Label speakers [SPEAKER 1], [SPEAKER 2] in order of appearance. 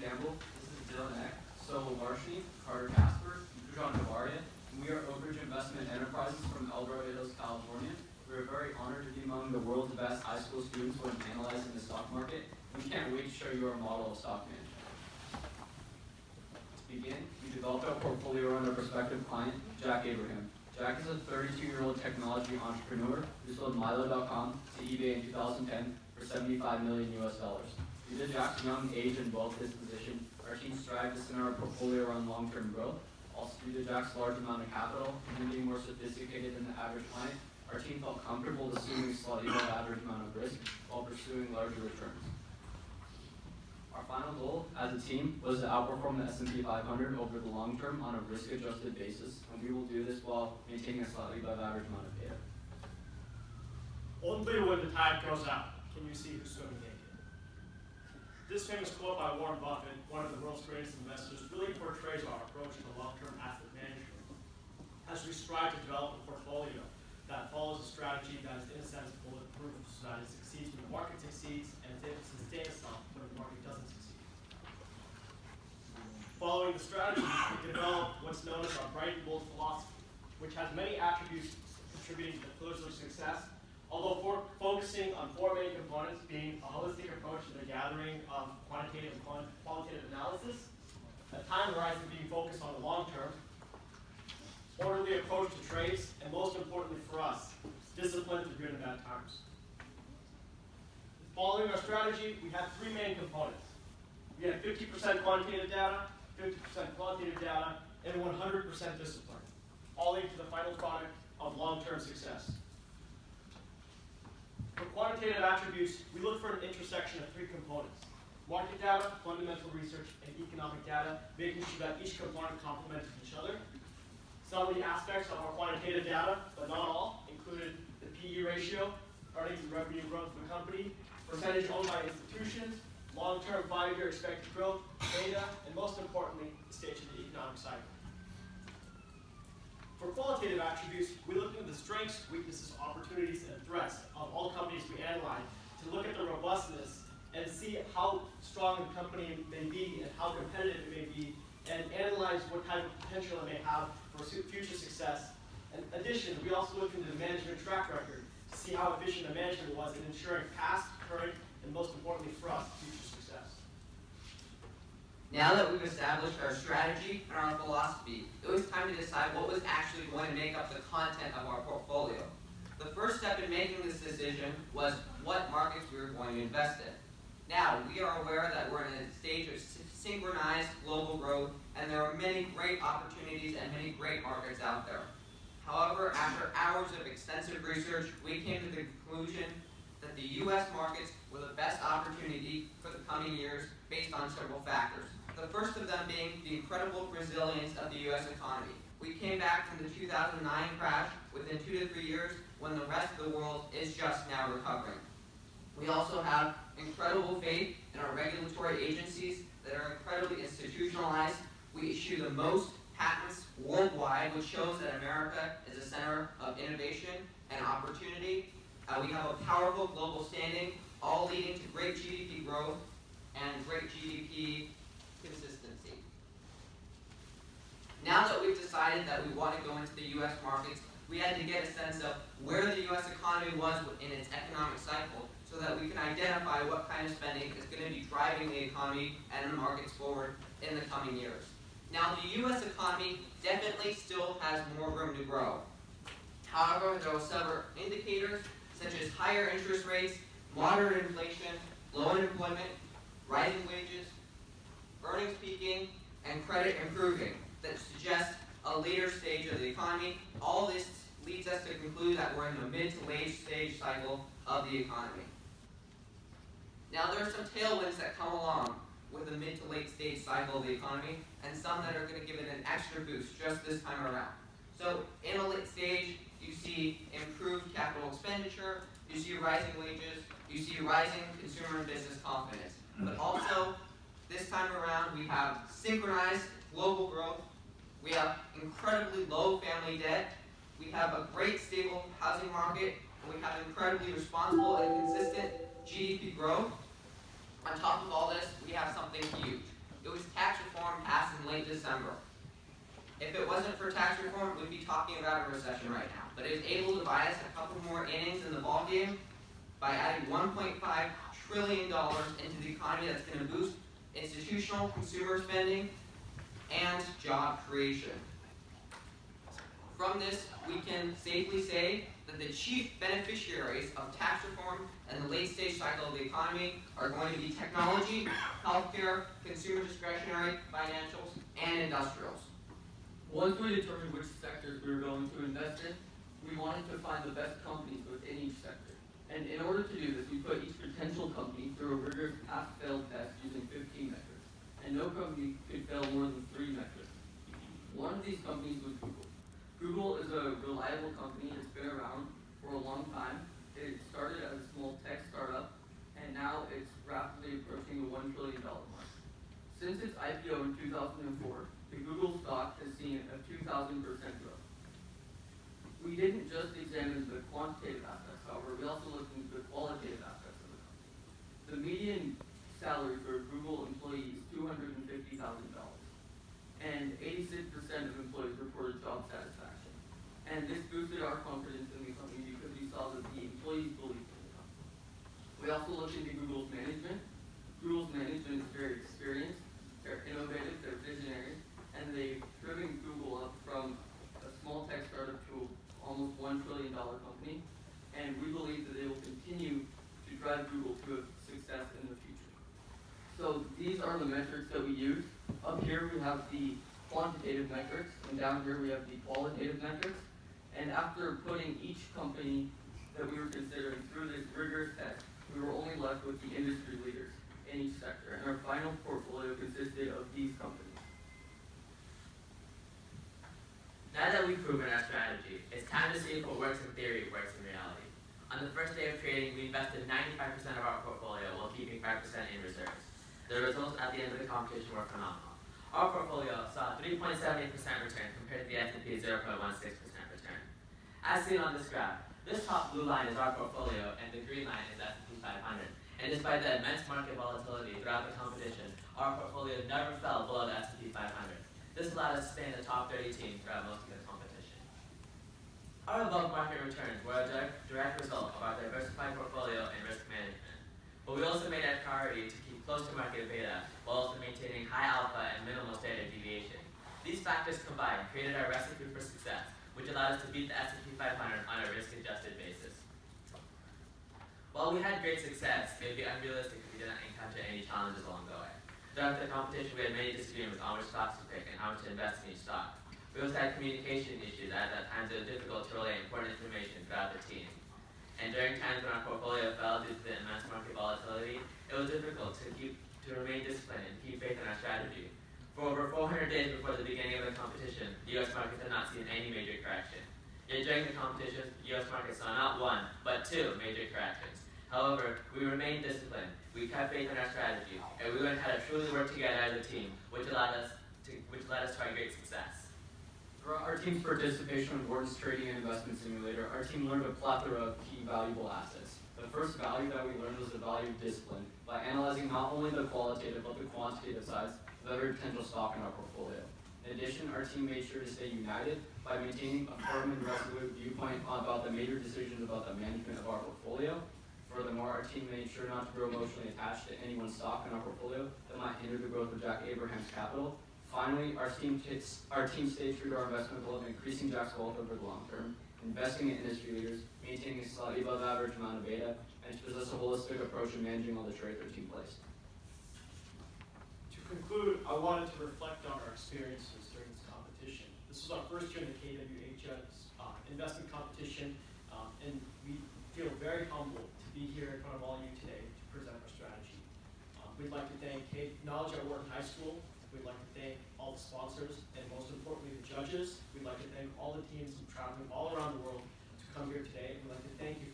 [SPEAKER 1] Campbell. This is Dylan Eck, Solo Larshni, Carter Casper, and Kujan Kavaria. And we are Oakridge Investment Enterprises from El Dorado Hills, California. We are very honored to be among the world's best high school students when analyzing the stock market. We can't wait to show you our model of stock management. To begin, we developed our portfolio around our prospective client, Jack Abraham. Jack is a 32-year-old technology entrepreneur who sold Milo.com to eBay in 2010 for $75 million US. Due to Jack's young age and wealth disposition, our team strived to center our portfolio around long-term growth. Also, due to Jack's large amount of capital and being more sophisticated than the average client, our team felt comfortable assuming slightly above average amount of risk while pursuing larger returns. Our final goal as a team was to outperform the S&P 500 over the long term on a risk-adjusted basis, and we will do this while maintaining a slightly above average amount of beta.
[SPEAKER 2] Only when the tide goes out can you see who's swimming naked. This famous quote by Warren Buffett, one of the world's greatest investors, really portrays our approach to long-term asset management as we strive to develop a portfolio that follows a strategy that is in a sense bulletproof, so that it succeeds when the market succeeds and it sustains itself when the market doesn't succeed. Following the strategy, we developed what's known as our bright and bold philosophy, which has many attributes contributing to the pillars of success, although focusing on four main components, being a holistic approach to the gathering of quantitative and qualitative analysis, a time horizon being focused on the long term, orderly approach to trades, and most importantly for us, discipline through good and bad times. Following our strategy, we had three main components. We had 50% quantitative data, 50% qualitative data, and 100% discipline, all leading to the final product of long-term success. For quantitative attributes, we look for an intersection of three components: market data, fundamental research, and economic data, making sure that each component complements each other. Some of the aspects of our quantitative data, but not all, included the PE ratio, earnings and revenue growth of the company, percentage owned by institutions, long-term 5-year expected growth, data, and most importantly, the stage of the economic cycle. For qualitative attributes, we look at the strengths, weaknesses, opportunities, and threats of all companies we analyze to look at the robustness and see how strong the company may be and how competitive it may be, and analyze what type of potential it may have for future success. In addition, we also look into the management track record to see how efficient the management was in ensuring past, current, and most importantly for us, future success.
[SPEAKER 3] Now that we've established our strategy and our philosophy, it was time to decide what was actually going to make up the content of our portfolio. The first step in making this decision was what markets we were going to invest in. Now, we are aware that we're in a stage of synchronized global growth, and there are many great opportunities and many great markets out there. However, after hours of extensive research, we came to the conclusion that the U.S. markets were the best opportunity for the coming years based on several factors. The first of them being the incredible resilience of the U.S. economy. We came back from the 2009 crash within 2 to 3 years when the rest of the world is just now recovering. We also have incredible faith in our regulatory agencies that are incredibly institutionalized. We issue the most patents worldwide, which shows that America is a center of innovation and opportunity. We have a powerful global standing, all leading to great GDP growth and great GDP consistency. Now that we've decided that we want to go into the U.S. markets, we had to get a sense of where the U.S. economy was in its economic cycle so that we can identify what kind of spending is going to be driving the economy and the markets forward in the coming years. Now, the U.S. economy definitely still has more room to grow. However, there are several indicators such as higher interest rates, moderate inflation, low unemployment, rising wages, earnings peaking, and credit improving that suggest a later stage of the economy. All this leads us to conclude that we're in the mid to late stage cycle of the economy. Now, there are some tailwinds that come along with the mid to late stage cycle of the economy, and some that are going to give it an extra boost just this time around. So in a late stage, you see improved capital expenditure, you see rising wages, you see rising consumer and business confidence. But also, this time around, we have synchronized global growth, we have incredibly low family debt, we have a great stable housing market, and we have incredibly responsible and consistent GDP growth. On top of all this, we have something huge. It was tax reform passed in late December. If it wasn't for tax reform, we'd be talking about a recession right now. But it was able to buy us a couple more innings in the ballgame by adding $1.5 trillion into the economy that's going to boost institutional consumer spending and job creation. From this, we can safely say that the chief beneficiaries of tax reform and the late stage cycle of the economy are going to be technology, healthcare, consumer discretionary, financials, and industrials.
[SPEAKER 1] Once we determined which sectors we were going to invest in, we wanted to find the best companies within each sector. And in order to do this, we put each potential company through a rigorous pass-fail test using 15 metrics. And no company could fail more than 3 metrics. One of these companies was Google. Google is a reliable company. It's been around for a long time. It started as a small tech startup, and now it's rapidly approaching the $1 trillion mark. Since its IPO in 2004, the Google stock has seen a 2,000% growth. We didn't just examine the quantitative aspects, however, we also looked into the qualitative aspects of the company. The median salary for a Google employee is $250,000, and 86% of employees reported job satisfaction. And this boosted our confidence in the company because we saw that the employees believed in the company. We also looked into Google's management. Google's management is very experienced, they're innovative, they're visionary, and they've driven Google up from a small tech startup to almost $1 trillion company, and we believe that they will continue to drive Google to a success in the future. So these are the metrics that we use. Up here we have the quantitative metrics, and down here we have the qualitative metrics. And after putting each company that we were considering through this rigorous test, we were only left with the industry leaders in each sector, and our final portfolio consisted of these companies.
[SPEAKER 4] Now that we've proven our strategy, it's time to see if what works in theory works in reality. On the first day of trading, we invested 95% of our portfolio while keeping 5% in reserves. The results at the end of the competition were phenomenal. Our portfolio saw a 3.78% return compared to the S&P 0.16% return. As seen on this graph, this top blue line is our portfolio and the green line is S&P 500. And despite the immense market volatility throughout the competition, our portfolio never fell below the S&P 500. This allowed us to stay in the top 30 teams throughout most of the competition. Our above-market returns were a direct result of our diversified portfolio and risk management. But we also made it a priority to keep close to market beta while also maintaining high alpha and minimal standard deviation. These factors combined created our recipe for success, which allowed us to beat the S&P 500 on a risk-adjusted basis. While we had great success, it would be unrealistic if we did not encounter any challenges along the way. Throughout the competition, we had many disagreements on which stocks to pick and how much to invest in each stock. We also had communication issues, as at times it was difficult to relay important information throughout the team. And during times when our portfolio fell due to the immense market volatility, it was difficult to remain disciplined and keep faith in our strategy. For over 400 days before the beginning of the competition, the U.S. markets had not seen any major correction. Yet during the competition, the U.S. market saw not one, but 2 major corrections. However, we remained disciplined, we kept faith in our strategy, and we learned how to truly work together as a team, which led us to our great success.
[SPEAKER 1] Throughout our team's participation in Wharton's Trading and Investment Simulator, our team learned a plethora of key valuable assets. The first value that we learned was the value of discipline, by analyzing not only the qualitative but the quantitative sides of every potential stock in our portfolio. In addition, our team made sure to stay united by maintaining a firm and resolute viewpoint about the major decisions about the management of our portfolio. Furthermore, our team made sure not to grow emotionally attached to any one stock in our portfolio that might hinder the growth of Jack Abraham's capital. Finally, our team stayed true to our investment goal of increasing Jack's wealth over the long term, investing in industry leaders, maintaining a slightly above average amount of beta, and to possess a holistic approach in managing all the trades that team plays.
[SPEAKER 2] To conclude, I wanted to reflect on our experiences during this competition. This was our first year in the KWHS investment competition, and we feel very humbled to be here in front of all of you today to present our strategy. We'd like to thank Knowledge at Wharton High School. We'd like to thank all the sponsors, and most importantly, the judges. We'd like to thank all the teams traveling all around the world to come here today. And we'd like to thank you